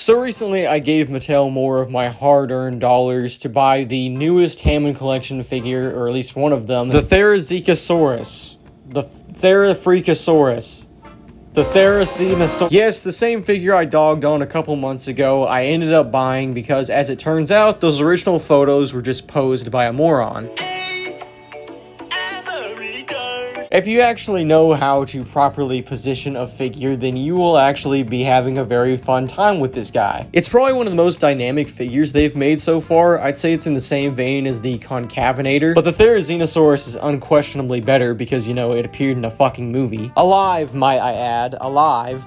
So recently I gave Mattel more of my hard-earned dollars to buy the newest Hammond collection figure, or at least one of them, the Therizinosaurus. The Therizinosaurus. Yes, the same figure I dogged on a couple months ago, I ended up buying because, as it turns out, those original photos were just posed by a moron. If you actually know how to properly position a figure, then you will actually be having a very fun time with this guy. It's probably one of the most dynamic figures they've made so far. I'd say it's in the same vein as the Concavinator, but the Therizinosaurus is unquestionably better because, you know, it appeared in a fucking movie. Alive, might I add. Alive.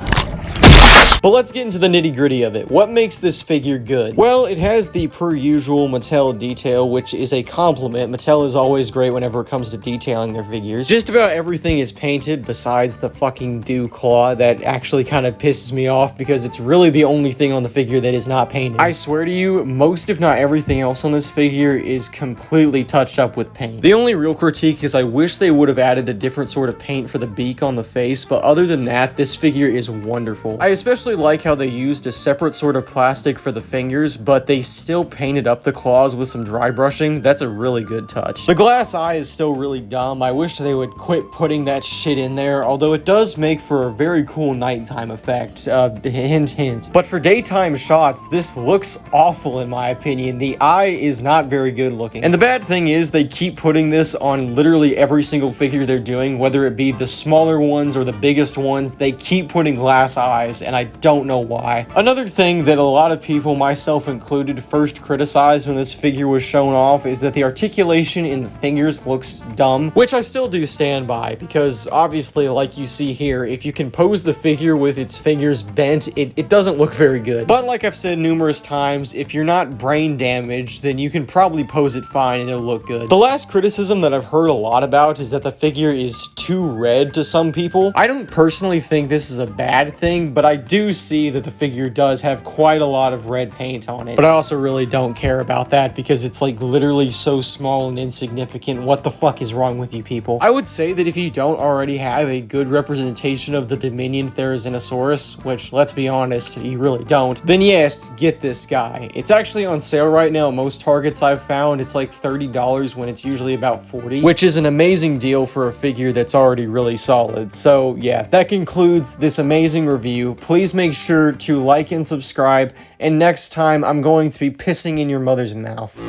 But let's get into the nitty-gritty of it. What makes this figure good? Well, it has the per usual Mattel detail, which is a compliment. Mattel is always great whenever it comes to detailing their figures. Just about everything is painted besides the fucking dew claw that actually kind of pisses me off because it's really the only thing on the figure that is not painted. I swear to you, most if not everything else on this figure is completely touched up with paint. The only real critique is I wish they would have added a different sort of paint for the beak on the face, but other than that, this figure is wonderful. I especially like how they used a separate sort of plastic for the fingers, but they still painted up the claws with some dry brushing. That's a really good touch. The glass eye is still really dumb. I wish they would quit putting that shit in there, although it does make for a very cool nighttime effect. Hint, hint. But for daytime shots, this looks awful in my opinion. The eye is not very good looking. And the bad thing is they keep putting this on literally every single figure they're doing, whether it be the smaller ones or the biggest ones. They keep putting glass eyes, and I don't know why. Another thing that a lot of people, myself included, first criticized when this figure was shown off is that the articulation in the fingers looks dumb, which I still do stand by, because obviously, like you see here, if you can pose the figure with its fingers bent, it doesn't look very good. But like I've said numerous times, if you're not brain damaged, then you can probably pose it fine and it'll look good. The last criticism that I've heard a lot about is that the figure is too red to some people. I don't personally think this is a bad thing, but I do see that the figure does have quite a lot of red paint on it. But I also really don't care about that because it's like literally so small and insignificant. What the fuck is wrong with you people? I would say that if you don't already have a good representation of the Dominion Therizinosaurus, which let's be honest, you really don't, then yes, get this guy. It's actually on sale right now at most Targets I've found. It's like $30 when it's usually about $40, which is an amazing deal for a figure that's already really solid. So yeah, that concludes this amazing review. Please make sure to like and subscribe, and next time I'm going to be pissing in your mother's mouth.